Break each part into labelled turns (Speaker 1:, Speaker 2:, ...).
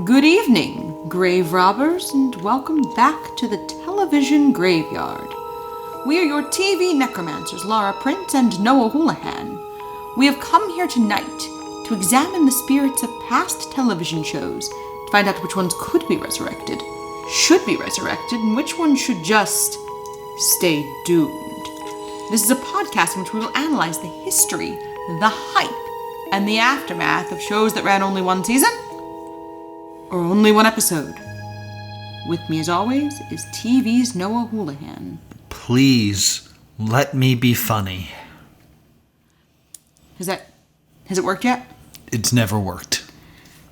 Speaker 1: Good evening, grave robbers, and welcome back to the television graveyard. We are your TV necromancers, Laura Prince and Noah Houlihan. We have come here tonight to examine the spirits of past television shows, to find out which ones could be resurrected, should be resurrected, and which ones should just stay doomed. This is a podcast in which we will analyze the history, the hype, and the aftermath of shows that ran only one season, or only one episode. With me, as always, is TV's Noah Houlihan.
Speaker 2: Please, let me be funny.
Speaker 1: Has it worked yet?
Speaker 2: It's never worked.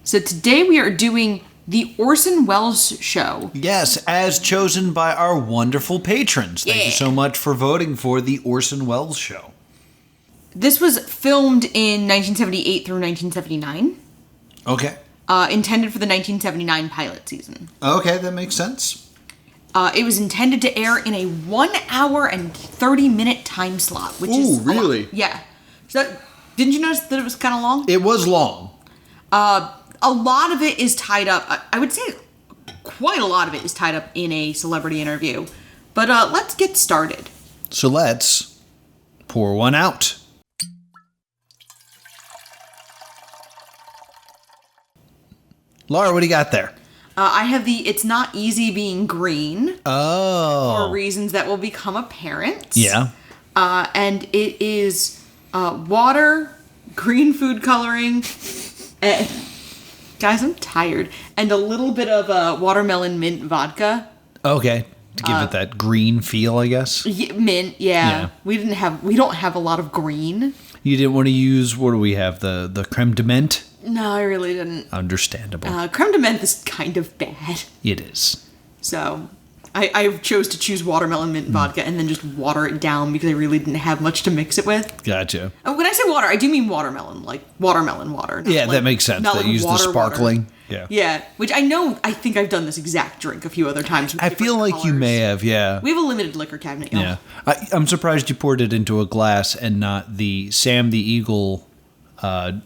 Speaker 1: So today we are doing the Orson Welles Show.
Speaker 2: Yes, as chosen by our wonderful patrons. Thank you so much for voting for the Orson Welles Show.
Speaker 1: This was filmed in 1978 through 1979.
Speaker 2: Okay.
Speaker 1: Intended for the 1979 pilot season.
Speaker 2: Okay, that makes sense.
Speaker 1: It was intended to air in a 1 hour and 30-minute time slot, which is
Speaker 2: really?
Speaker 1: Yeah. So didn't you notice that it was kind of long?
Speaker 2: It was long.
Speaker 1: A lot of it is tied up. I would say quite a lot of it is tied up in a celebrity interview. But let's get started.
Speaker 2: So let's pour one out. Laura, what do you got there?
Speaker 1: I have the It's Not Easy Being Green.
Speaker 2: Oh.
Speaker 1: For reasons that will become apparent.
Speaker 2: Yeah.
Speaker 1: And it is water, green food coloring, and, guys, I'm tired, and a little bit of watermelon mint vodka.
Speaker 2: Okay. To give it that green feel, I guess.
Speaker 1: Mint, yeah. We don't have a lot of green.
Speaker 2: You didn't want to use, what do we have, the creme de menthe?
Speaker 1: No, I really didn't.
Speaker 2: Understandable.
Speaker 1: Creme de menthe is kind of bad.
Speaker 2: It is.
Speaker 1: So, I chose to choose watermelon mint vodka and then just water it down because I really didn't have much to mix it with.
Speaker 2: Gotcha.
Speaker 1: When I say water, I do mean watermelon, like watermelon water.
Speaker 2: Yeah, that makes sense. They use the sparkling.
Speaker 1: Water.
Speaker 2: Yeah.
Speaker 1: Yeah, which I think I've done this exact drink a few other times.
Speaker 2: I feel like
Speaker 1: colors.
Speaker 2: You may have, yeah.
Speaker 1: We have a limited liquor cabinet, y'all.
Speaker 2: Yeah. I'm surprised you poured it into a glass and not the Sam the Eagle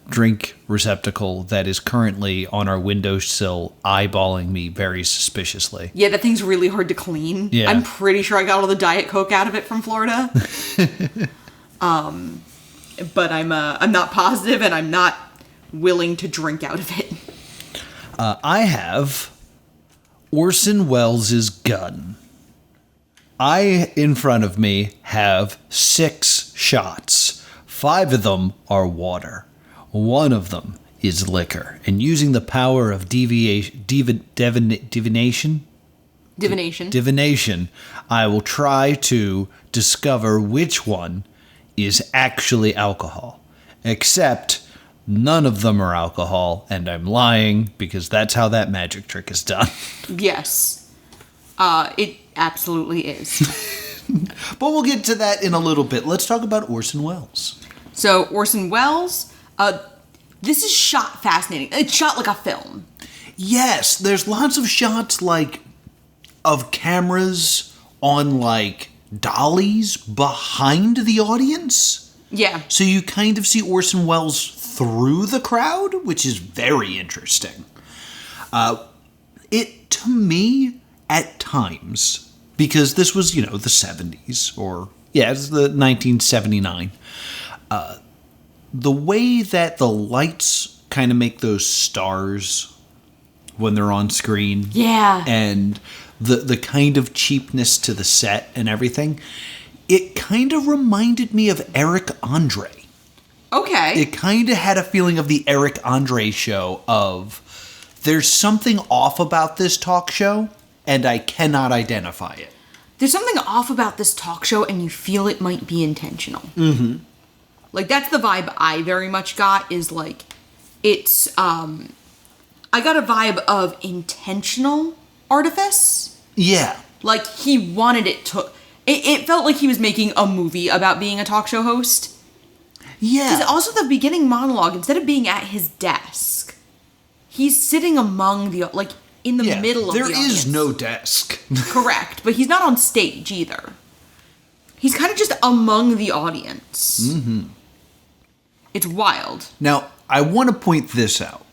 Speaker 2: drink receptacle that is currently on our windowsill eyeballing me very suspiciously.
Speaker 1: Yeah, that thing's really hard to clean.
Speaker 2: Yeah.
Speaker 1: I'm pretty sure I got all the Diet Coke out of it from Florida. But I'm not positive, and I'm not willing to drink out of it.
Speaker 2: I have Orson Welles' gun. I, in front of me, have 6 shots. 5 of them are water. 1 of them is liquor. And using the power of divination, I will try to discover which one is actually alcohol. Except none of them are alcohol, and I'm lying because that's how that magic trick is done.
Speaker 1: Yes. It absolutely is.
Speaker 2: But we'll get to that in a little bit. Let's talk about Orson Welles.
Speaker 1: So, Orson Welles, this is shot fascinating. It's shot like a film.
Speaker 2: Yes, there's lots of shots, like, of cameras on, like, dollies behind the audience.
Speaker 1: Yeah.
Speaker 2: So you kind of see Orson Welles through the crowd, which is very interesting. It, to me, at times, because this was, the 70s, or, it's the 1979, the way that the lights kind of make those stars when they're on screen.
Speaker 1: Yeah.
Speaker 2: And the kind of cheapness to the set and everything, it kind of reminded me of Eric Andre.
Speaker 1: Okay.
Speaker 2: It kind of had a feeling of the Eric Andre show of, there's something off about this talk show, and I cannot identify it.
Speaker 1: There's something off about this talk show, and you feel it might be intentional.
Speaker 2: Mm-hmm.
Speaker 1: Like, that's the vibe I very much got, is like, it's, I got a vibe of intentional artifice.
Speaker 2: Yeah.
Speaker 1: Like, he wanted it to, it felt like he was making a movie about being a talk show host.
Speaker 2: Yeah.
Speaker 1: Because also the beginning monologue, instead of being at his desk, he's sitting among the, like, in the middle of the audience.
Speaker 2: There is no desk.
Speaker 1: Correct, but he's not on stage either. He's kind of just among the audience.
Speaker 2: Mm-hmm.
Speaker 1: It's wild.
Speaker 2: Now, I want to point this out.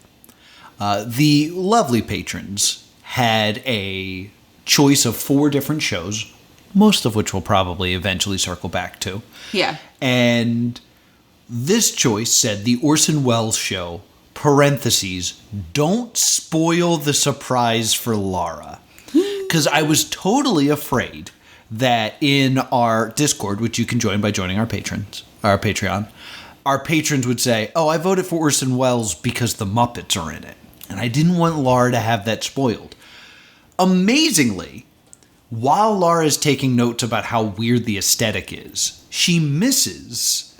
Speaker 2: The lovely patrons had a choice of 4 different shows, most of which we'll probably eventually circle back to.
Speaker 1: Yeah.
Speaker 2: And this choice said the Orson Welles Show, parentheses, don't spoil the surprise for Laura. Because I was totally afraid that in our Discord, which you can join by joining our Patreon, our patrons would say, oh, I voted for Orson Welles because the Muppets are in it. And I didn't want Laura to have that spoiled. Amazingly, while Laura is taking notes about how weird the aesthetic is, she misses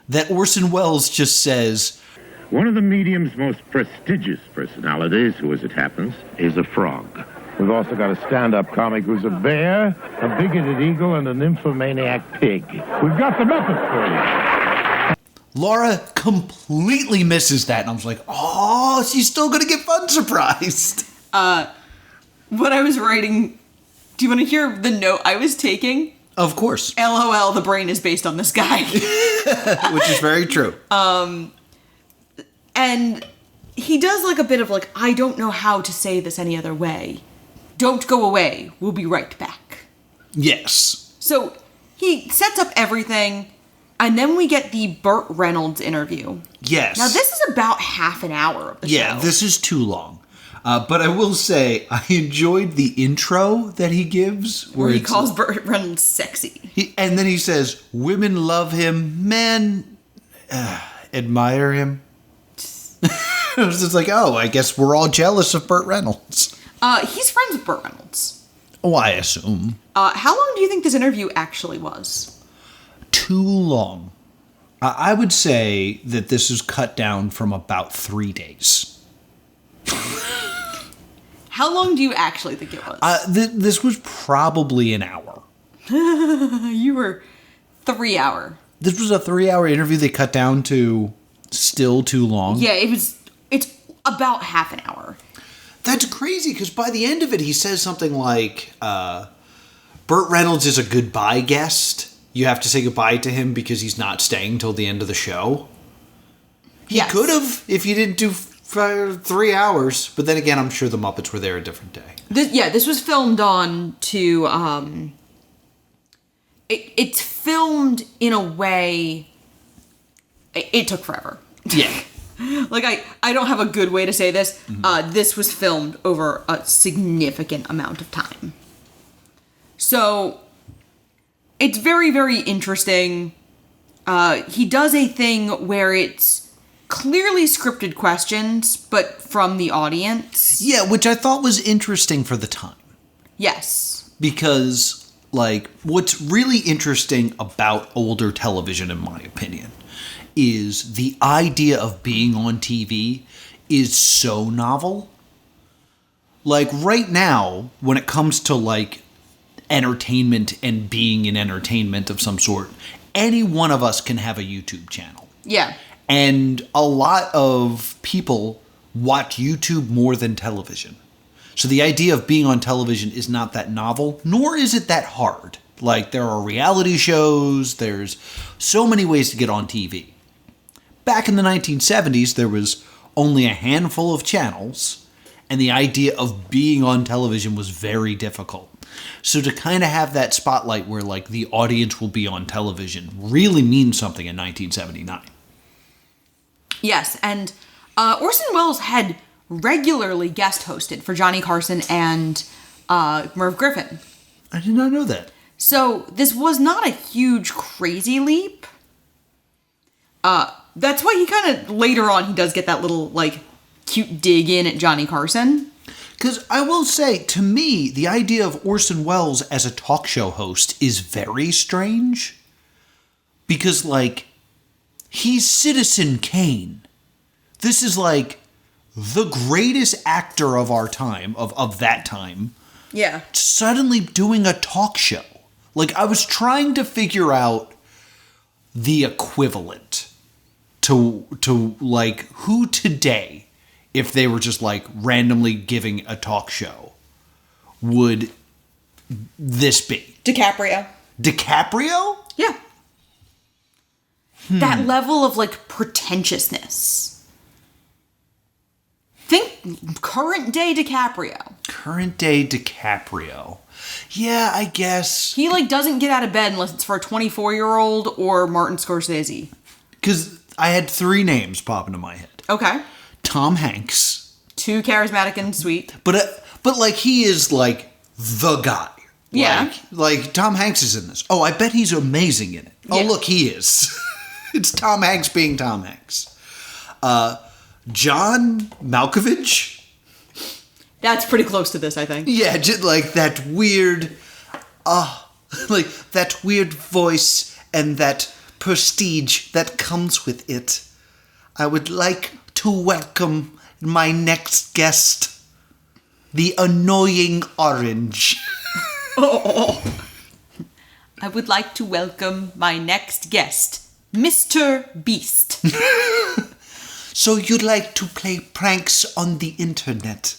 Speaker 2: that Orson Welles just says,
Speaker 3: one of the medium's most prestigious personalities, who, as it happens, is a frog. We've also got a stand-up comic who's a bear, a bigoted eagle, and a nymphomaniac pig. We've got the Muppets for you.
Speaker 2: Laura completely misses that, and I was like, oh, she's still going to get fun surprised.
Speaker 1: When I was writing, do you want to hear the note I was taking?
Speaker 2: Of course.
Speaker 1: LOL, the brain is based on this guy.
Speaker 2: Which is very true.
Speaker 1: And he does like a bit of like, I don't know how to say this any other way. Don't go away. We'll be right back.
Speaker 2: Yes.
Speaker 1: So he sets up everything, and then we get the Burt Reynolds interview.
Speaker 2: Yes.
Speaker 1: Now this is about half an hour of the show.
Speaker 2: Yeah, this is too long. But I will say, I enjoyed the intro that he gives.
Speaker 1: Where he calls Burt Reynolds sexy.
Speaker 2: And then he says, women love him, men admire him. It was just like, oh, I guess we're all jealous of Burt Reynolds.
Speaker 1: He's friends with Burt Reynolds.
Speaker 2: Oh, I assume.
Speaker 1: How long do you think this interview actually was?
Speaker 2: Too long. I would say that this is cut down from about 3 days.
Speaker 1: How long do you actually think it was?
Speaker 2: This was probably an hour.
Speaker 1: You were 3 hour.
Speaker 2: This was a 3-hour interview they cut down to still too long.
Speaker 1: Yeah, it's about half an hour.
Speaker 2: That's crazy, because by the end of it, he says something like, Burt Reynolds is a goodbye guest. You have to say goodbye to him because he's not staying till the end of the show. He could have, if you didn't do 3 hours. But then again, I'm sure the Muppets were there a different day.
Speaker 1: This was filmed on to... It's filmed in a way... It took forever.
Speaker 2: Yeah.
Speaker 1: Like, I don't have a good way to say this. Mm-hmm. This was filmed over a significant amount of time. So, it's very, very interesting. He does a thing where it's clearly scripted questions, but from the audience.
Speaker 2: Yeah, which I thought was interesting for the time.
Speaker 1: Yes.
Speaker 2: Because, like, what's really interesting about older television, in my opinion, is the idea of being on TV is so novel. Like, right now, when it comes to, like, entertainment and being in entertainment of some sort, any one of us can have a YouTube channel.
Speaker 1: Yeah.
Speaker 2: And a lot of people watch YouTube more than television. So the idea of being on television is not that novel, nor is it that hard. Like, there are reality shows, there's so many ways to get on TV. Back in the 1970s, there was only a handful of channels, and the idea of being on television was very difficult. So to kind of have that spotlight where, like, the audience will be on television really means something in 1979.
Speaker 1: Yes, and Orson Welles had regularly guest hosted for Johnny Carson and Merv Griffin.
Speaker 2: I did not know that.
Speaker 1: So this was not a huge, crazy leap. That's why he kind of, later on, he does get that little, like, cute dig in at Johnny Carson.
Speaker 2: Because I will say, to me, the idea of Orson Welles as a talk show host is very strange. Because, like, he's Citizen Kane. This is, like, the greatest actor of our time, of that time.
Speaker 1: Yeah.
Speaker 2: Suddenly doing a talk show. Like, I was trying to figure out the equivalent to like, who today, if they were just, like, randomly giving a talk show, would this be?
Speaker 1: DiCaprio.
Speaker 2: DiCaprio?
Speaker 1: Yeah. That level of, like, pretentiousness. Think current day DiCaprio.
Speaker 2: Current day DiCaprio. Yeah, I guess.
Speaker 1: He, like, doesn't get out of bed unless it's for a 24-year-old or Martin Scorsese.
Speaker 2: Because I had 3 names pop into my head.
Speaker 1: Okay.
Speaker 2: Tom Hanks.
Speaker 1: Too charismatic and sweet.
Speaker 2: But like, he is, like, the guy.
Speaker 1: Yeah.
Speaker 2: Like, Tom Hanks is in this. Oh, I bet he's amazing in it. Oh,
Speaker 1: Yeah.
Speaker 2: look, he is. It's Tom Hanks being Tom Hanks. John Malkovich?
Speaker 1: That's pretty close to this, I think.
Speaker 2: Yeah, just like that weird, like that weird voice and that prestige that comes with it. I would like to welcome my next guest, the annoying orange.
Speaker 1: I would like to welcome my next guest, Mr. Beast.
Speaker 2: So you'd like to play pranks on the internet?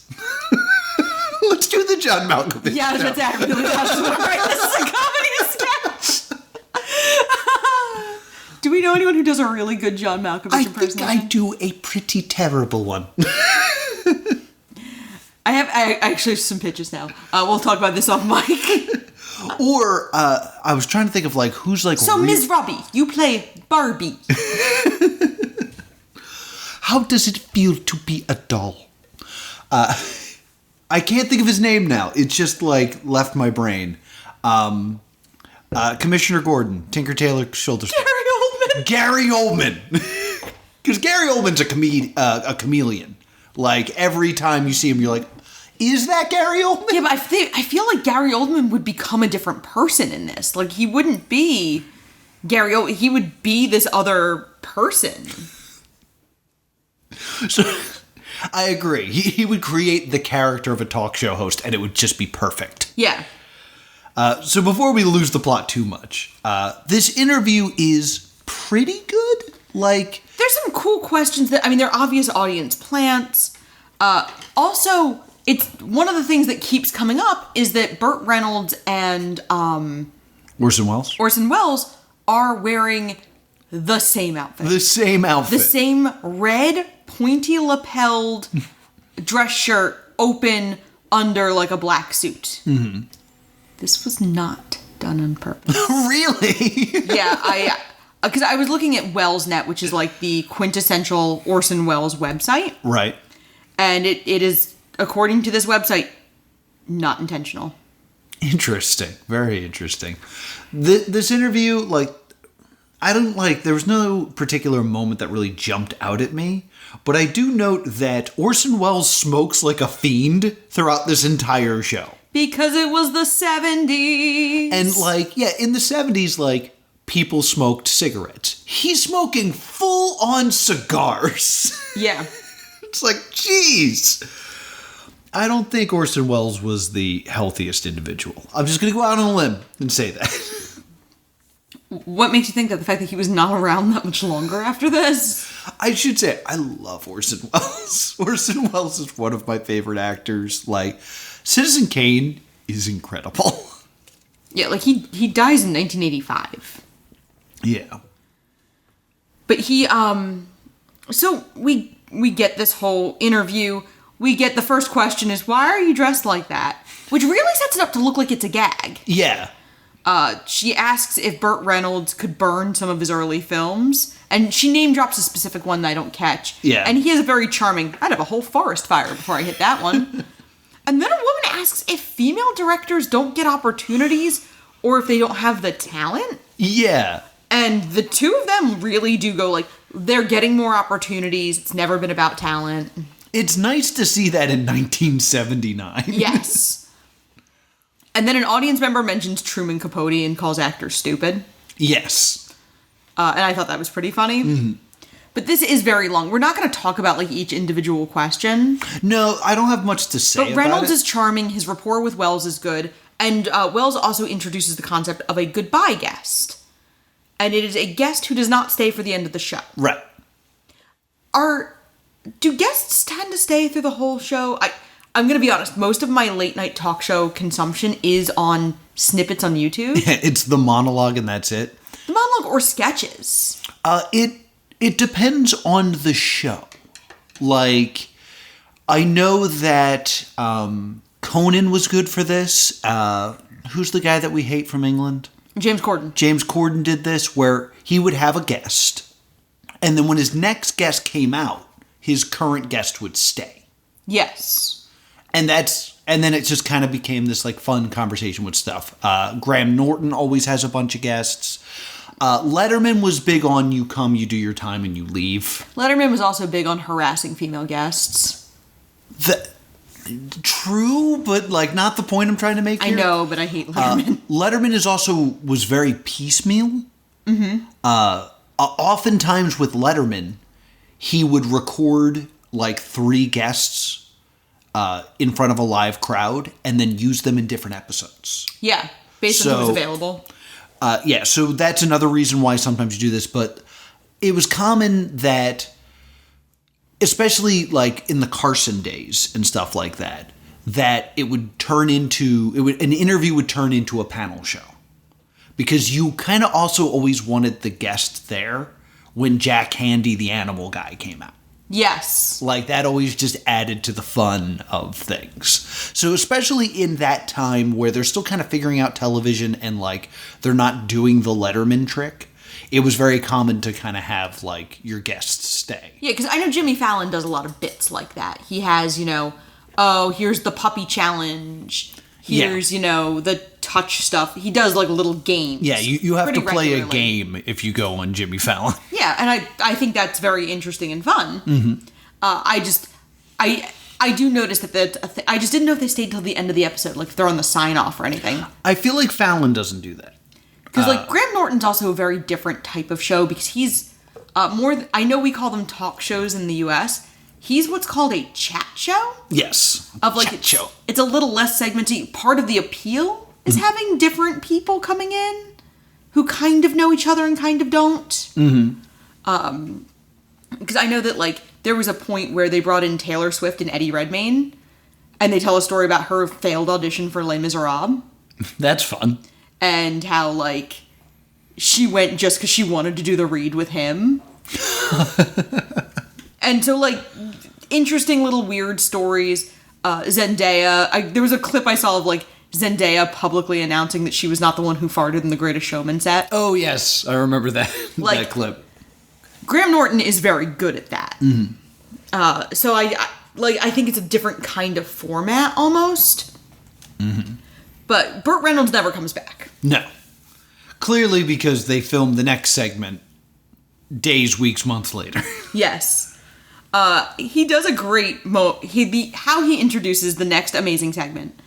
Speaker 2: Let's do the John Malkovich.
Speaker 1: Yeah, that's really right. This is a comedy sketch. Do we know anyone who does a really good John Malkovich
Speaker 2: I
Speaker 1: impersonation?
Speaker 2: think I do a pretty terrible one.
Speaker 1: I actually have some pitches now. We'll talk about this off mic.
Speaker 2: Or I was trying to think of like who's like.
Speaker 1: So, Ms. Robbie, you play Barbie.
Speaker 2: How does it feel to be a doll? I can't think of his name now. It's just like left my brain. Commissioner Gordon, Tinker Tailor Soldier. Gary Oldman. Because Gary Oldman's a chameleon. Like every time you see him, you're like, is that Gary Oldman?
Speaker 1: Yeah, but I feel like Gary Oldman would become a different person in this. Like, he wouldn't be Gary Oldman. He would be this other person.
Speaker 2: So, I agree. He would create the character of a talk show host, and it would just be perfect.
Speaker 1: Yeah.
Speaker 2: So before we lose the plot too much, this interview is pretty good. Like,
Speaker 1: there's some cool questions that, I mean, they're obvious audience plants. Also, it's one of the things that keeps coming up is that Burt Reynolds and
Speaker 2: Orson Welles?
Speaker 1: Orson Welles are wearing the same outfit.
Speaker 2: The same outfit.
Speaker 1: The same red, pointy lapelled dress shirt open under like a black suit. Mm-hmm. This was not done on purpose.
Speaker 2: Really?
Speaker 1: Yeah, because I was looking at WellsNet, which is like the quintessential Orson Welles website.
Speaker 2: Right.
Speaker 1: And it is, according to this website, not intentional.
Speaker 2: Interesting. Very interesting. This interview, like, there was no particular moment that really jumped out at me, but I do note that Orson Welles smokes like a fiend throughout this entire show.
Speaker 1: Because it was the 70s.
Speaker 2: And, like, yeah, in the 70s, like, people smoked cigarettes. He's smoking full-on cigars.
Speaker 1: Yeah.
Speaker 2: It's like, jeez. I don't think Orson Welles was the healthiest individual. I'm just going to go out on a limb and say that.
Speaker 1: What makes you think that? The fact that he was not around that much longer after this?
Speaker 2: I should say, I love Orson Welles. Orson Welles is one of my favorite actors. Like, Citizen Kane is incredible.
Speaker 1: Yeah, like he dies in 1985.
Speaker 2: Yeah.
Speaker 1: But he, so we get this whole interview. We get the first question is, why are you dressed like that? Which really sets it up to look like it's a gag.
Speaker 2: Yeah.
Speaker 1: She asks if Burt Reynolds could burn some of his early films, and she name drops a specific one that I don't catch.
Speaker 2: Yeah.
Speaker 1: And he is a very charming, I'd have a whole forest fire before I hit that one. And then a woman asks if female directors don't get opportunities or if they don't have the talent.
Speaker 2: Yeah.
Speaker 1: And the two of them really do go like, they're getting more opportunities. It's never been about talent.
Speaker 2: It's nice to see that in 1979.
Speaker 1: Yes. And then an audience member mentions Truman Capote and calls actors stupid.
Speaker 2: Yes.
Speaker 1: And I thought that was pretty funny. Mm-hmm. But this is very long. We're not going to talk about like each individual question.
Speaker 2: No, I don't have much to say about it.
Speaker 1: But Reynolds is charming. His rapport with Welles is good. And Welles also introduces the concept of a goodbye guest. And it is a guest who does not stay for the end of the show.
Speaker 2: Right.
Speaker 1: Do guests tend to stay through the whole show? I'm going to be honest. Most of my late night talk show consumption is on snippets on YouTube.
Speaker 2: It's the monologue and that's it.
Speaker 1: The monologue or sketches.
Speaker 2: It depends on the show. Like, I know that Conan was good for this. Who's the guy that we hate from England?
Speaker 1: James Corden.
Speaker 2: James Corden did this, where he would have a guest, and then when his next guest came out, his current guest would stay.
Speaker 1: Yes.
Speaker 2: And then it just kind of became this like fun conversation with stuff. Graham Norton always has a bunch of guests. Letterman was big on you come, you do your time, and you leave.
Speaker 1: Letterman was also big on harassing female guests.
Speaker 2: True, but like not the point I'm trying to make here.
Speaker 1: I know, but I hate Letterman.
Speaker 2: Letterman was very piecemeal. Mm-hmm. Oftentimes with Letterman, he would record like 3 guests in front of a live crowd and then use them in different episodes.
Speaker 1: Yeah, based on who was available.
Speaker 2: So that's another reason why sometimes you do this, but it was common that, especially like in the Carson days and stuff like that, that it would turn into, an interview would turn into a panel show. Because you kind of also always wanted the guest there when Jack Handy, the animal guy, came out.
Speaker 1: Yes.
Speaker 2: Like, that always just added to the fun of things. So especially in that time where they're still kind of figuring out television and, like, they're not doing the Letterman trick, it was very common to kind of have, like, your guests stay.
Speaker 1: Yeah, because I know Jimmy Fallon does a lot of bits like that. He has, here's the puppy challenge. Here's, the touch stuff. He does, like, little games.
Speaker 2: Yeah, you have to play a game if you go on Jimmy Fallon.
Speaker 1: Yeah, and I think that's very interesting and fun.
Speaker 2: Mm-hmm.
Speaker 1: I do notice that I just didn't know if they stayed till the end of the episode, like if they're on the sign-off or anything.
Speaker 2: I feel like Fallon doesn't do that.
Speaker 1: Because, Graham Norton's also a very different type of show, because he's I know we call them talk shows in the U.S., he's what's called a chat show.
Speaker 2: Yes.
Speaker 1: Chat show. It's a little less segmented. Part of the appeal is having different people coming in who kind of know each other and kind of don't. Mm-hmm. Because I know that, like, there was a point where they brought in Taylor Swift and Eddie Redmayne, and they tell a story about her failed audition for Les Miserables.
Speaker 2: That's fun.
Speaker 1: And how, like, she went just because she wanted to do the read with him. And so, like, interesting little weird stories. Zendaya, there was a clip I saw of, like, Zendaya publicly announcing that she was not the one who farted in The Greatest Showman set.
Speaker 2: Oh, yes. I remember that, that clip.
Speaker 1: Graham Norton is very good at that.
Speaker 2: Mm-hmm.
Speaker 1: So I think it's a different kind of format, almost.
Speaker 2: Mm-hmm.
Speaker 1: But Burt Reynolds never comes back.
Speaker 2: No. Clearly because they filmed the next segment days, weeks, months later.
Speaker 1: Yes. He does a great how he introduces the next amazing segment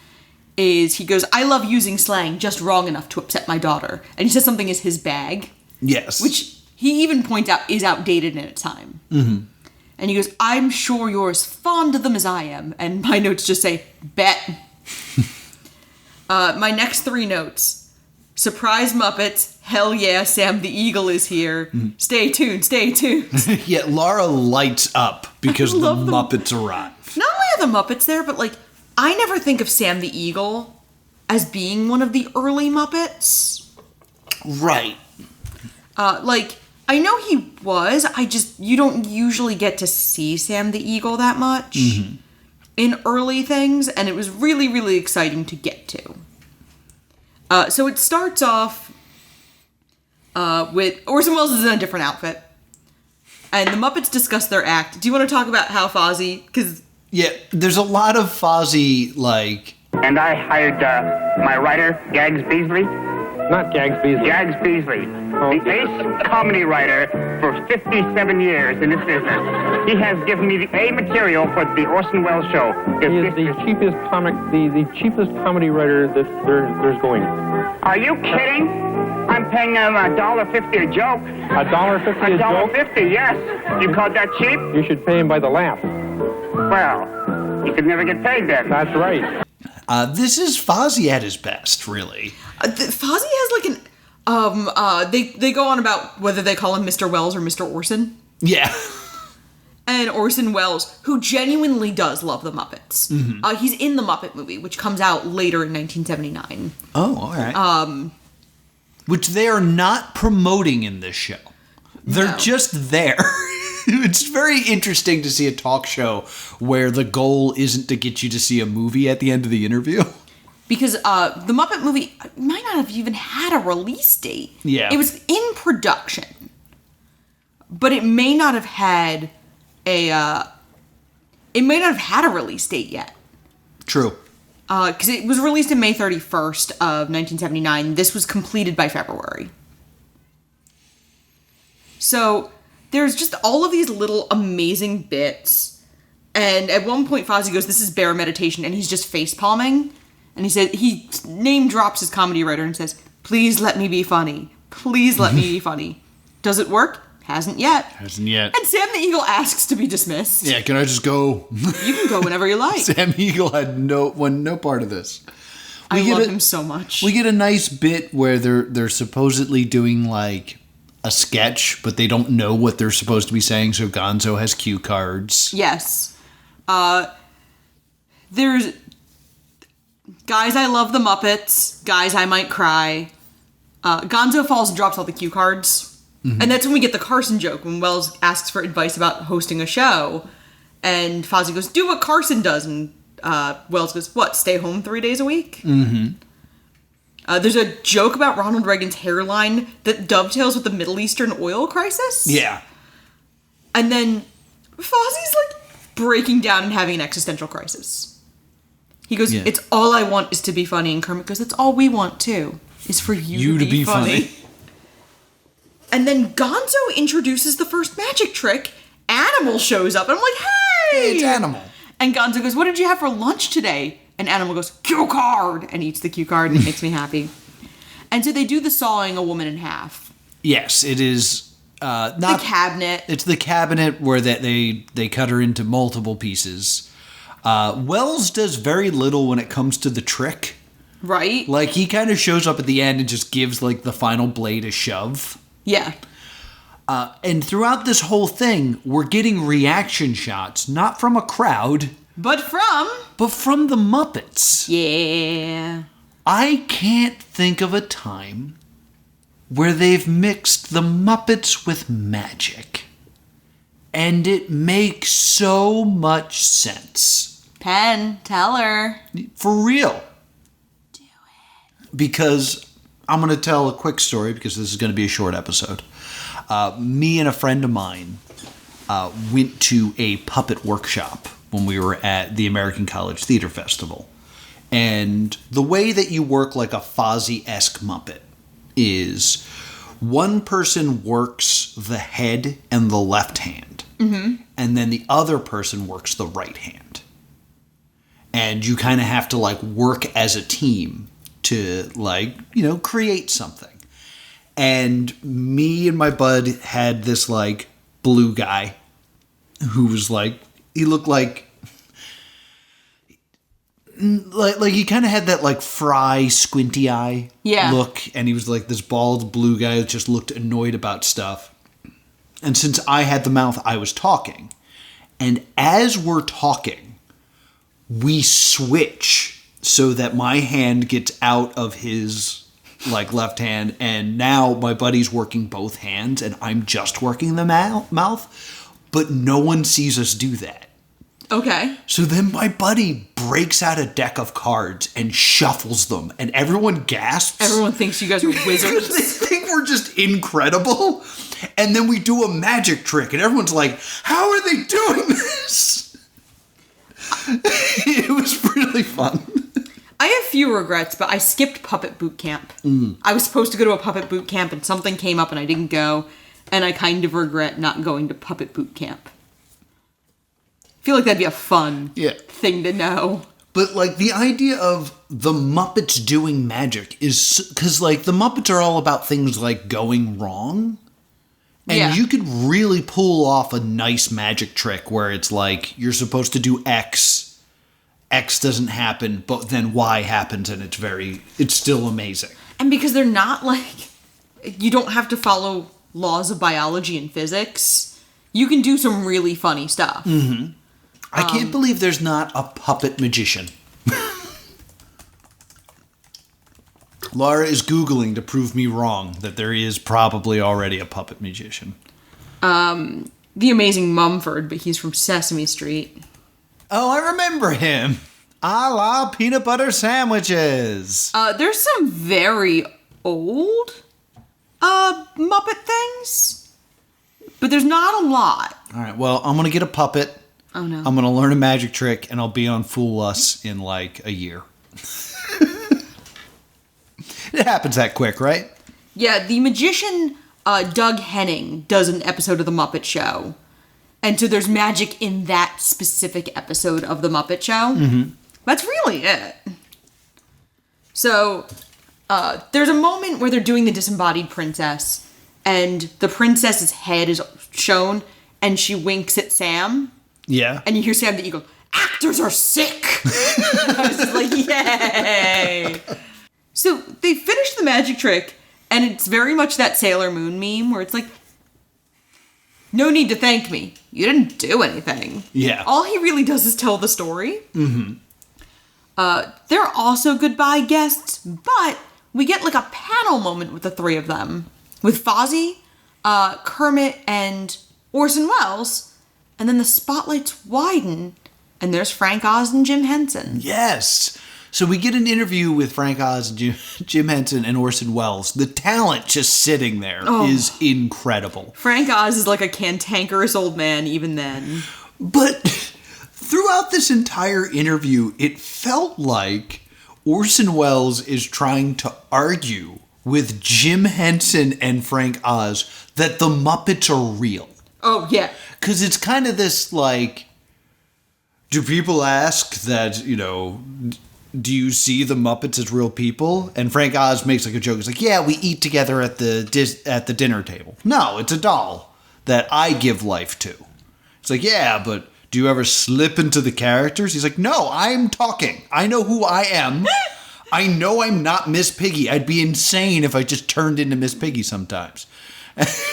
Speaker 1: is he goes, "I love using slang just wrong enough to upset my daughter." And he says something is his bag.
Speaker 2: Yes.
Speaker 1: Which he even points out is outdated in its time. Mm-hmm. And he goes, "I'm sure you're as fond of them as I am." And my notes just say, "Bet." My next 3 notes. Surprise Muppets. Hell yeah, Sam the Eagle is here. Mm-hmm. Stay tuned, stay tuned.
Speaker 2: Yeah, Laura lights up because the Muppets arrive.
Speaker 1: Not only are the Muppets there, but, like, I never think of Sam the Eagle as being one of the early Muppets.
Speaker 2: Right.
Speaker 1: I know he was, you don't usually get to see Sam the Eagle that much in early things, and it was really, really exciting to get to. So it starts off with Orson Welles is in a different outfit, and the Muppets discuss their act. Do you want to talk about how Fozzie, because...
Speaker 2: Yeah, there's a lot of Fozzie, like...
Speaker 4: And I hired my writer, Gags Beasley.
Speaker 3: Not Gags Beasley.
Speaker 4: Gags Beasley, the ace comedy writer for 57 years in this business. He has given me the A material for the Orson Welles Show.
Speaker 5: He is the cheapest cheapest comedy writer that there's going.
Speaker 4: Are you kidding? I'm paying him $1.50 a joke.
Speaker 5: $1.50 a joke?
Speaker 4: $1.50, yes. You call that cheap?
Speaker 5: You should pay him by the laugh.
Speaker 4: Well, you could never get paid then.
Speaker 5: That's right.
Speaker 2: This is Fozzie at his best, really.
Speaker 1: Fozzie has like they go on about whether they call him Mr. Wells or Mr. Orson.
Speaker 2: Yeah.
Speaker 1: And Orson Welles, who genuinely does love the Muppets. Mm-hmm. He's in the Muppet movie, which comes out later in 1979.
Speaker 2: Oh, all right. Which they are not promoting in this show. They're just there. It's very interesting to see a talk show where the goal isn't to get you to see a movie at the end of the interview.
Speaker 1: Because the Muppet movie might not have even had a release date.
Speaker 2: Yeah.
Speaker 1: It was in production. But it may not have had a release date yet.
Speaker 2: True.
Speaker 1: Because it was released in May 31st of 1979. This was completed by February. So there's just all of these little amazing bits. And at one point, Fozzie goes, "This is bear meditation," and he's just face palming. And he said, he name drops his comedy writer and says, "Please let me be funny. Please let me be funny." Does it work? Hasn't yet.
Speaker 2: And
Speaker 1: Sam the Eagle asks to be dismissed.
Speaker 2: yeah, can I just go?
Speaker 1: You can go whenever you like.
Speaker 2: Sam Eagle had no part of this.
Speaker 1: I love him so much.
Speaker 2: We get a nice bit where they're supposedly doing like a sketch, but they don't know what they're supposed to be saying, so Gonzo has cue cards.
Speaker 1: Yes. There's Guys, I Love the Muppets. Guys, I Might Cry. Gonzo falls and drops all the cue cards. Mm-hmm. And that's when we get the Carson joke, when Wells asks for advice about hosting a show. And Fozzie goes, "Do what Carson does." And Wells goes, "What, stay home 3 days a week?" Mm-hmm. There's a joke about Ronald Reagan's hairline that dovetails with the Middle Eastern oil crisis.
Speaker 2: Yeah.
Speaker 1: And then Fozzie's like breaking down and having an existential crisis. He goes,
Speaker 2: Yeah.
Speaker 1: "It's all I want is to be funny." And Kermit goes, "That's all we want too, is for you to be funny." And then Gonzo introduces the first magic trick. Animal shows up, and I'm like, "Hey!
Speaker 2: It's Animal."
Speaker 1: And Gonzo goes, "What did you have for lunch today?" And Animal goes, "Cue card!" and eats the cue card, and it makes me happy. And so they do the sawing a woman in half.
Speaker 2: Yes, it is not
Speaker 1: the cabinet.
Speaker 2: It's the cabinet where they cut her into multiple pieces. Wells does very little when it comes to the trick.
Speaker 1: Right?
Speaker 2: Like, he kind of shows up at the end and just gives, like, the final blade a shove.
Speaker 1: Yeah.
Speaker 2: And throughout this whole thing, we're getting reaction shots, not from a crowd,
Speaker 1: But
Speaker 2: from the Muppets.
Speaker 1: Yeah.
Speaker 2: I can't think of a time where they've mixed the Muppets with magic. And it makes so much sense.
Speaker 1: Penn, tell her.
Speaker 2: For real. Do it. Because I'm going to tell a quick story, because this is going to be a short episode. Me and a friend of mine went to a puppet workshop when we were at the American College Theater Festival. And the way that you work like a Fozzie-esque Muppet is one person works the head and the left hand, and then the other person works the right hand. And you kind of have to like work as a team to like, create something. And me and my bud had this like blue guy who was like, he looked like he kind of had that like Fry squinty eye look, and he was like this bald blue guy that just looked annoyed about stuff. And since I had the mouth, I was talking. And as we're talking, we switch so that my hand gets out of his like left hand, and now my buddy's working both hands and I'm just working the mouth, but no one sees us do that.
Speaker 1: Okay.
Speaker 2: So then my buddy breaks out a deck of cards and shuffles them, and everyone gasps.
Speaker 1: Everyone thinks you guys are wizards.
Speaker 2: They think we're just incredible. And then we do a magic trick, and everyone's like, "How are they doing this?" It was really fun.
Speaker 1: I have few regrets, but I skipped puppet boot camp. I was supposed to go to a puppet boot camp, and something came up and I didn't go, and I kind of regret not going to puppet boot camp. I feel like that'd be a fun thing to know.
Speaker 2: But, like, the idea of the Muppets doing magic is... Because, like, the Muppets are all about things, like, going wrong. And you could really pull off a nice magic trick where it's like, you're supposed to do X. X doesn't happen, but then Y happens, and it's still amazing.
Speaker 1: And because they're not, like... You don't have to follow laws of biology and physics. You can do some really funny stuff.
Speaker 2: Mm-hmm. I can't believe there's not a puppet magician. Laura is Googling to prove me wrong that there is probably already a puppet magician.
Speaker 1: the amazing Mumford, but he's from Sesame Street.
Speaker 2: Oh, I remember him. A la peanut butter sandwiches.
Speaker 1: There's some very old Muppet things, but there's not a lot.
Speaker 2: All right, well, I'm going to get a puppet.
Speaker 1: Oh, no.
Speaker 2: I'm going to learn a magic trick, and I'll be on Fool Us in, like, a year. It happens that quick, right?
Speaker 1: Yeah, the magician Doug Henning does an episode of The Muppet Show. And so there's magic in that specific episode of The Muppet Show. Mm-hmm. That's really it. So there's a moment where they're doing the disembodied princess, and the princess's head is shown, and she winks at Sam.
Speaker 2: Yeah.
Speaker 1: And you hear Sam the Eagle, actors are sick! I was just like, yay! So they finish the magic trick, and it's very much that Sailor Moon meme where it's like, no need to thank me. You didn't do anything.
Speaker 2: Yeah.
Speaker 1: All he really does is tell the story. Mm-hmm. They're also goodbye guests, but we get like a panel moment with the three of them. With Fozzie, Kermit, and Orson Welles. And then the spotlights widen, and there's Frank Oz and Jim Henson.
Speaker 2: Yes. So we get an interview with Frank Oz, Jim Henson, and Orson Welles. The talent just sitting there is incredible.
Speaker 1: Frank Oz is like a cantankerous old man even then.
Speaker 2: But throughout this entire interview, it felt like Orson Welles is trying to argue with Jim Henson and Frank Oz that the Muppets are real.
Speaker 1: Oh, yeah.
Speaker 2: Because it's kind of this, like, do people ask that, you know, do you see the Muppets as real people? And Frank Oz makes like a joke. He's like, yeah, we eat together at the dinner table. No, it's a doll that I give life to. It's like, yeah, but do you ever slip into the characters? He's like, no, I'm talking. I know who I am. I know I'm not Miss Piggy. I'd be insane if I just turned into Miss Piggy sometimes.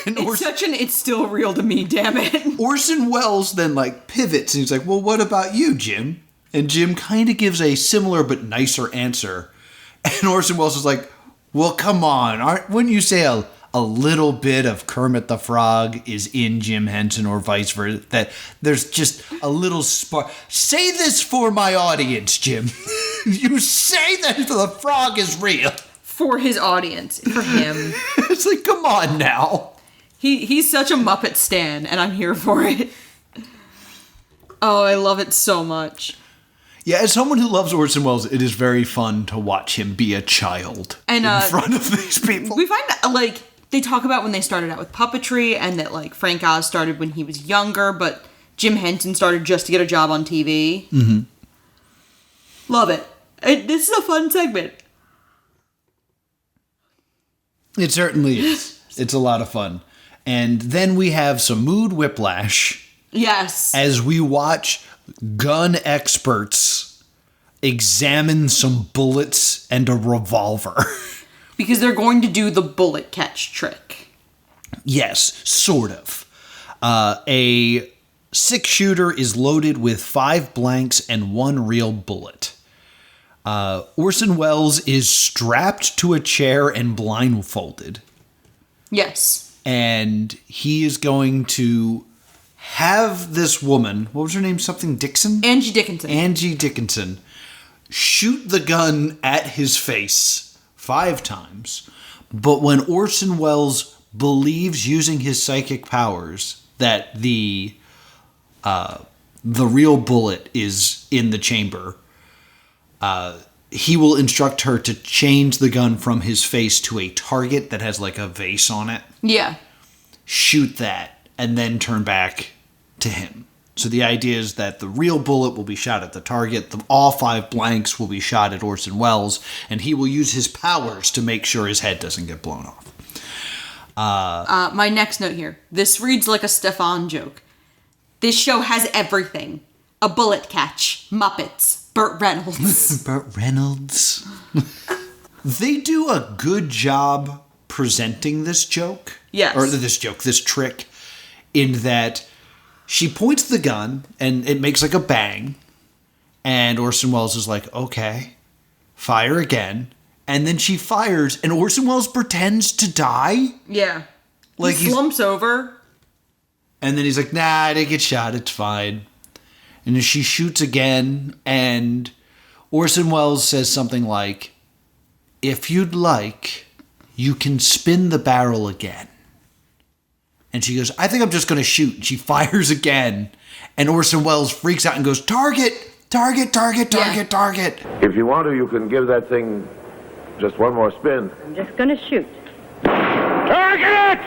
Speaker 2: And
Speaker 1: It's still real to me, damn it.
Speaker 2: Orson Welles then like pivots and he's like, well, what about you, Jim? And Jim kind of gives a similar but nicer answer. And Orson Welles is like, well, come on. Wouldn't you say a little bit of Kermit the Frog is in Jim Henson or vice versa? That there's just a little spark. Say this for my audience, Jim. You say that the frog is real.
Speaker 1: For his audience. For him.
Speaker 2: It's like, come on now.
Speaker 1: He's such a Muppet stan, and I'm here for it. Oh, I love it so much.
Speaker 2: Yeah, as someone who loves Orson Welles, it is very fun to watch him be a child in front of these people.
Speaker 1: We find that, like, they talk about when they started out with puppetry, and that, like, Frank Oz started when he was younger, but Jim Henson started just to get a job on TV. Mm-hmm. Love it. This is a fun segment.
Speaker 2: It certainly is. It's a lot of fun. And then we have some mood whiplash.
Speaker 1: Yes.
Speaker 2: As we watch gun experts examine some bullets and a revolver.
Speaker 1: Because they're going to do the bullet catch trick.
Speaker 2: Yes, sort of. A 6-shooter is loaded with 5 blanks and 1 real bullet. Orson Welles is strapped to a chair and blindfolded.
Speaker 1: Yes.
Speaker 2: And he is going to have this woman, what was her name? Something Dixon?
Speaker 1: Angie Dickinson.
Speaker 2: Angie Dickinson. Shoot the gun at his face 5 times. But when Orson Welles believes using his psychic powers that the real bullet is in the chamber, he will instruct her to change the gun from his face to a target that has like a vase on it.
Speaker 1: Yeah.
Speaker 2: Shoot that, and then turn back to him. So the idea is that the real bullet will be shot at the target, all 5 blanks will be shot at Orson Welles, and he will use his powers to make sure his head doesn't get blown off.
Speaker 1: My next note here. This reads like a Stefan joke. This show has everything. A bullet catch. Muppets. Burt Reynolds.
Speaker 2: Burt Reynolds. They do a good job presenting this joke.
Speaker 1: Yes.
Speaker 2: Or this trick, in that she points the gun and it makes like a bang. And Orson Welles is like, okay, fire again. And then she fires and Orson Welles pretends to die.
Speaker 1: Yeah.
Speaker 2: Like
Speaker 1: he slumps over.
Speaker 2: And then he's like, nah, I didn't get shot. It's fine. And then she shoots again. And Orson Welles says something like, if you'd like, you can spin the barrel again. And she goes, I think I'm just going to shoot. And she fires again. And Orson Welles freaks out and goes, target, target, target, target, target.
Speaker 3: If you want to, you can give that thing just one more spin.
Speaker 6: I'm just gonna shoot.
Speaker 3: Target!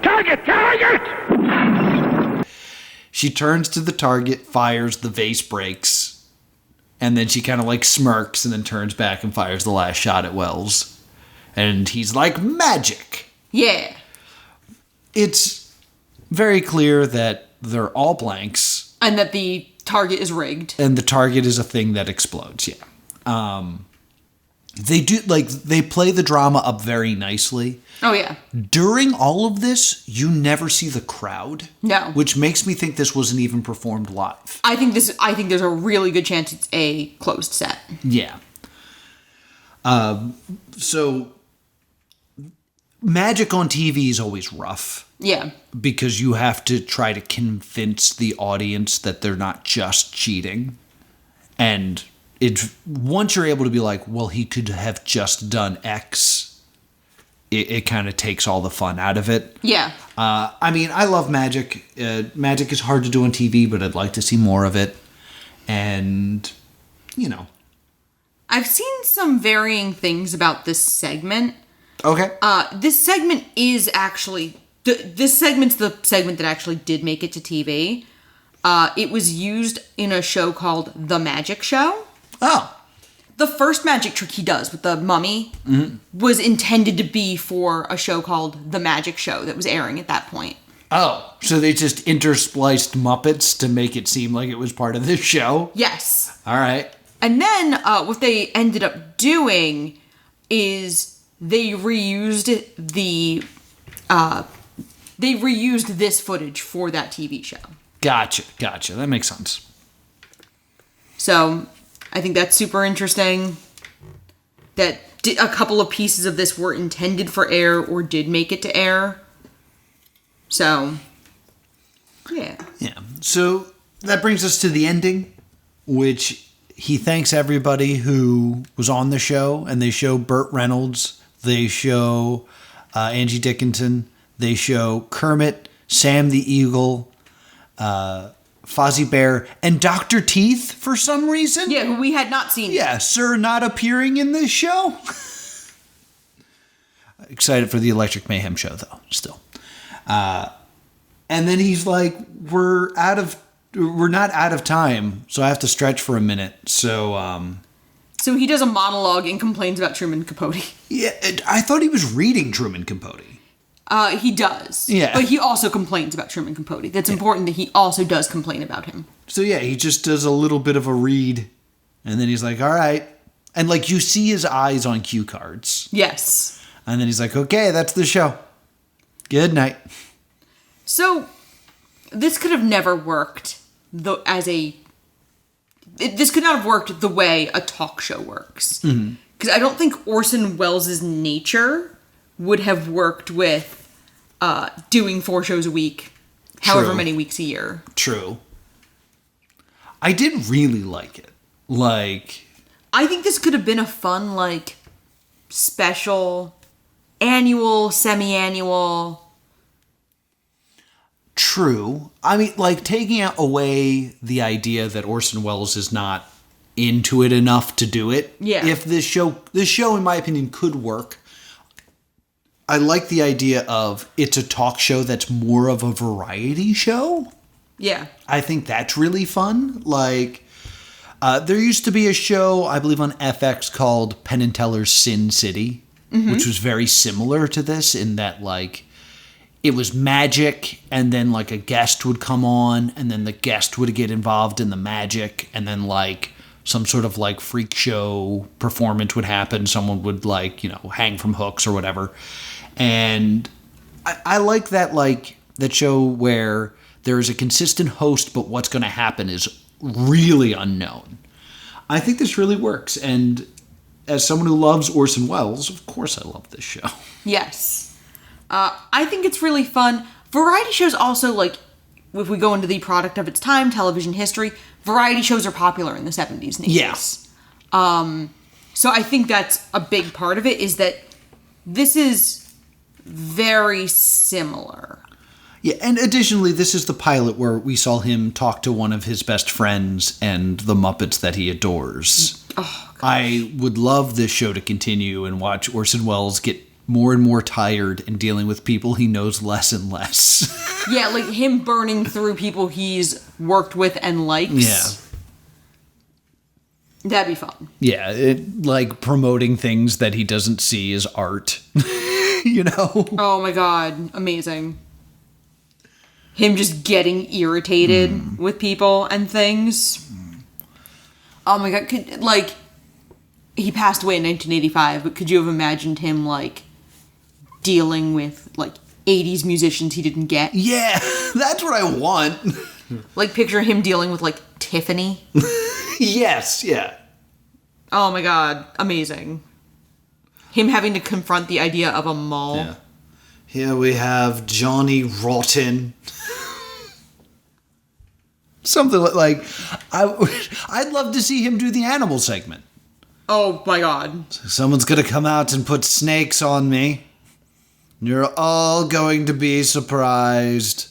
Speaker 3: Target! Target!
Speaker 2: She turns to the target, fires, the vase breaks, and then she kind of like smirks and then turns back and fires the last shot at Wells. And he's like, magic!
Speaker 1: Yeah.
Speaker 2: It's very clear that they're all blanks.
Speaker 1: And that the target is rigged.
Speaker 2: And the target is a thing that explodes, yeah. They play the drama up very nicely.
Speaker 1: Oh, yeah.
Speaker 2: During all of this, you never see the crowd.
Speaker 1: No.
Speaker 2: Which makes me think this wasn't even performed live.
Speaker 1: I think there's a really good chance it's a closed set.
Speaker 2: Yeah. So magic on TV is always rough.
Speaker 1: Yeah.
Speaker 2: Because you have to try to convince the audience that they're not just cheating. And once you're able to be like, well, he could have just done X, it kind of takes all the fun out of it.
Speaker 1: Yeah.
Speaker 2: I mean, I love magic. Magic is hard to do on TV, but I'd like to see more of it. And, you know.
Speaker 1: I've seen some varying things about this segment.
Speaker 2: Okay.
Speaker 1: This segment is actually... This segment's the segment that actually did make it to TV. It was used in a show called The Magic Show.
Speaker 2: Oh.
Speaker 1: The first magic trick he does with the mummy was intended to be for a show called The Magic Show that was airing at that point.
Speaker 2: Oh, so they just interspliced Muppets to make it seem like it was part of this show?
Speaker 1: Yes.
Speaker 2: All right.
Speaker 1: And then what they ended up doing is they reused this footage for that TV show.
Speaker 2: Gotcha. That makes sense.
Speaker 1: So I think that's super interesting that a couple of pieces of this were intended for air or did make it to air. So, yeah.
Speaker 2: Yeah. So that brings us to the ending, which he thanks everybody who was on the show, and they show Burt Reynolds, they show Angie Dickinson, they show Kermit, Sam the Eagle, Fozzie Bear, and Dr. Teeth for some reason.
Speaker 1: Yeah, who we had not seen.
Speaker 2: Yeah, sir not appearing in this show. Excited for the Electric Mayhem show, though, still. And then he's like, we're not out of time, so I have to stretch for a minute. So
Speaker 1: he does a monologue and complains about Truman Capote.
Speaker 2: Yeah, I thought he was reading Truman Capote.
Speaker 1: He does.
Speaker 2: Yeah.
Speaker 1: But he also complains about Truman Capote. That's important that he also does complain about him.
Speaker 2: So yeah, he just does a little bit of a read, and then he's like, all right. And like, you see his eyes on cue cards.
Speaker 1: Yes.
Speaker 2: And then he's like, okay, that's the show. Good night.
Speaker 1: So, this could have never worked this could not have worked the way a talk show works. Because I don't think Orson Welles' nature would have worked with doing 4 shows a week, however many weeks a year.
Speaker 2: True. I did really like it. Like,
Speaker 1: I think this could have been a fun, like, special, annual, semi-annual.
Speaker 2: True. I mean, like, taking away the idea that Orson Welles is not into it enough to do it.
Speaker 1: Yeah.
Speaker 2: If this show, in my opinion, could work. I like the idea of it's a talk show that's more of a variety show.
Speaker 1: Yeah.
Speaker 2: I think that's really fun. Like, there used to be a show, I believe, on FX called Penn and Teller's Sin City, which was very similar to this in that, like, it was magic, and then, like, a guest would come on, and then the guest would get involved in the magic, and then, like, some sort of, like, freak show performance would happen. Someone would, like, you know, hang from hooks or whatever. And I like that, like, that show where there is a consistent host, but what's going to happen is really unknown. I think this really works. And as someone who loves Orson Welles, of course I love this show.
Speaker 1: Yes. I think it's really fun. Variety shows also, like, if we go into the product of its time, television history, variety shows are popular in the 70s and 80s.
Speaker 2: Yeah.
Speaker 1: So I think that's a big part of it, is that this is very similar.
Speaker 2: Yeah, and additionally, this is the pilot where we saw him talk to one of his best friends and the Muppets that he adores.
Speaker 1: Oh, gosh.
Speaker 2: I would love this show to continue and watch Orson Welles get more and more tired and dealing with people he knows less and less.
Speaker 1: Yeah, like him burning through people he's worked with and likes.
Speaker 2: Yeah.
Speaker 1: That'd be fun.
Speaker 2: Yeah, like promoting things that he doesn't see as art. You know?
Speaker 1: Oh my god, amazing. Him just getting irritated with people and things. Oh my god, he passed away in 1985, but could you have imagined him, like, dealing with, like, 80s musicians he didn't get?
Speaker 2: Yeah, that's what I want.
Speaker 1: Like, picture him dealing with, like, Tiffany.
Speaker 2: Yes, yeah.
Speaker 1: Oh my god, amazing. Him having to confront the idea of a mall.
Speaker 2: Yeah. Here we have Johnny Rotten. Something like I'd love to see him do the animal segment.
Speaker 1: Oh my god.
Speaker 2: Someone's gonna come out and put snakes on me. You're all going to be surprised.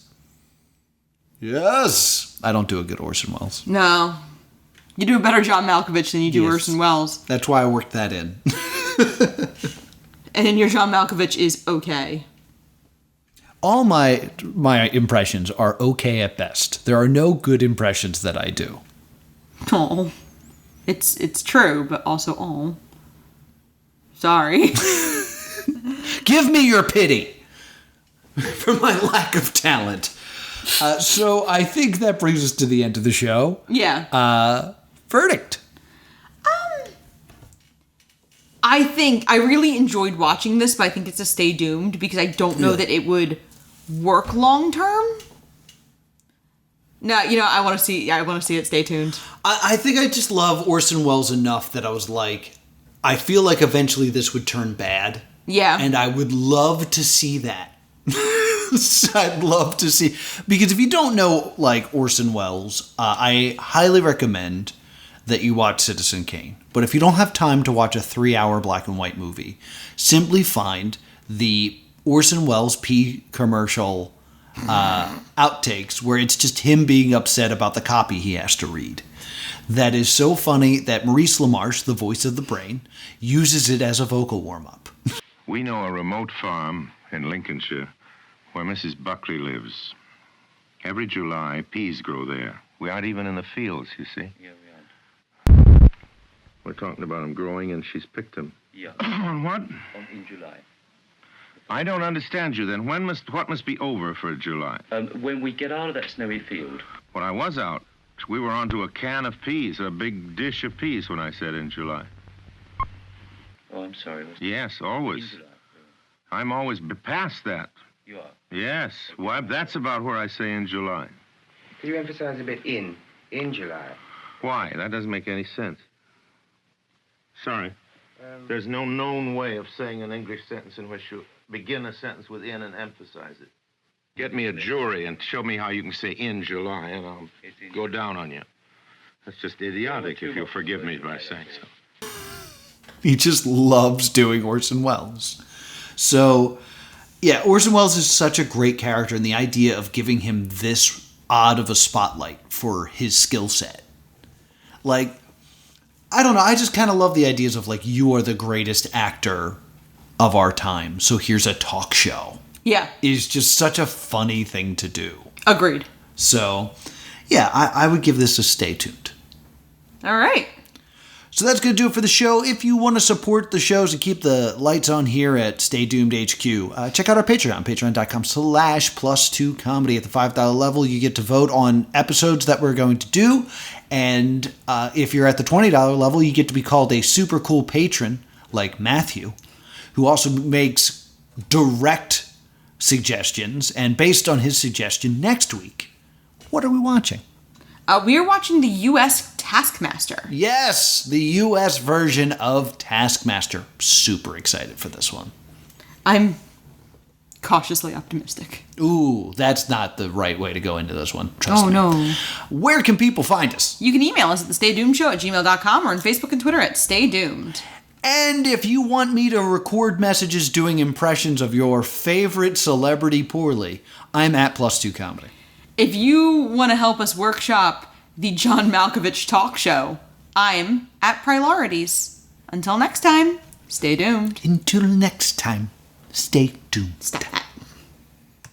Speaker 2: Yes. I don't do a good Orson Welles.
Speaker 1: No. You do a better John Malkovich than you do
Speaker 2: Yes.
Speaker 1: Orson Welles.
Speaker 2: That's why I worked that in.
Speaker 1: And your John Malkovich is okay.
Speaker 2: All my impressions are okay at best. There are no good impressions that I do.
Speaker 1: Oh. It's true, but also, oh. Sorry.
Speaker 2: Give me your pity for my lack of talent. So I think that brings us to the end of the show.
Speaker 1: Yeah.
Speaker 2: Verdict.
Speaker 1: I really enjoyed watching this, but I think it's a stay doomed because I don't know that it would work long term. No, I want to see it. Stay tuned.
Speaker 2: I think I just love Orson Welles enough that I was like, I feel like eventually this would turn bad.
Speaker 1: Yeah.
Speaker 2: And I would love to see that. I'd love to see, because if you don't know, like, Orson Welles, I highly recommend that you watch Citizen Kane. But if you don't have time to watch a 3-hour black and white movie, simply find the Orson Welles P commercial outtakes where it's just him being upset about the copy he has to read. That is so funny that Maurice LaMarche, the voice of the brain, uses it as a vocal warm-up.
Speaker 3: We know a remote farm in Lincolnshire where Mrs. Buckley lives. Every July, peas grow there. We aren't even in the fields, you see.
Speaker 6: Yeah, we are.
Speaker 3: We're talking about them growing, and she's picked them.
Speaker 6: Yeah.
Speaker 3: On what?
Speaker 6: In July.
Speaker 3: I don't understand you, then. What must be over for July?
Speaker 6: When we get out of that snowy field.
Speaker 3: When I was out, we were onto a can of peas, a big dish of peas when I said in July.
Speaker 6: Oh, I'm sorry.
Speaker 3: Yes, always.
Speaker 6: In July.
Speaker 3: I'm always past that.
Speaker 6: You are.
Speaker 3: Yes. Well, that's about where I say in July.
Speaker 7: Could you emphasize a bit in July?
Speaker 3: Why? That doesn't make any sense. Sorry. There's no known way of saying an English sentence in which you begin a sentence with in and emphasize it. Get me a jury and show me how you can say in July, and I'll go down on you. That's just idiotic, if you'll forgive me by saying so.
Speaker 2: He just loves doing Orson Welles. So, yeah, Orson Welles is such a great character, and the idea of giving him this odd of a spotlight for his skill set. Like, I don't know, I just kind of love the ideas of, like, you are the greatest actor of our time, so here's a talk show.
Speaker 1: Yeah.
Speaker 2: Is just such a funny thing to do.
Speaker 1: Agreed.
Speaker 2: So, yeah, I would give this a stay tuned.
Speaker 1: All right.
Speaker 2: So that's going to do it for the show. If you want to support the shows and keep the lights on here at Stay Doomed HQ, check out our Patreon, patreon.com/plus2 comedy. At the $5 level, you get to vote on episodes that we're going to do. And if you're at the $20 level, you get to be called a super cool patron, like Matthew, who also makes direct suggestions. And based on his suggestion, next week, what are we watching?
Speaker 1: We are watching the US Taskmaster.
Speaker 2: Yes, the US version of Taskmaster. Super excited for this one.
Speaker 1: I'm cautiously optimistic.
Speaker 2: Ooh, that's not the right way to go into this one. Trust
Speaker 1: Oh,
Speaker 2: me.
Speaker 1: no.
Speaker 2: Where can people find us?
Speaker 1: You can email us at thestaydoomedshow@gmail.com or on Facebook and Twitter at Stay Doomed.
Speaker 2: And if you want me to record messages doing impressions of your favorite celebrity poorly, I'm at +2 Comedy.
Speaker 1: If you want to help us workshop the John Malkovich talk show, I'm at Priorities. Until next time, stay doomed.
Speaker 2: Until next time, stay tuned.
Speaker 1: Stop.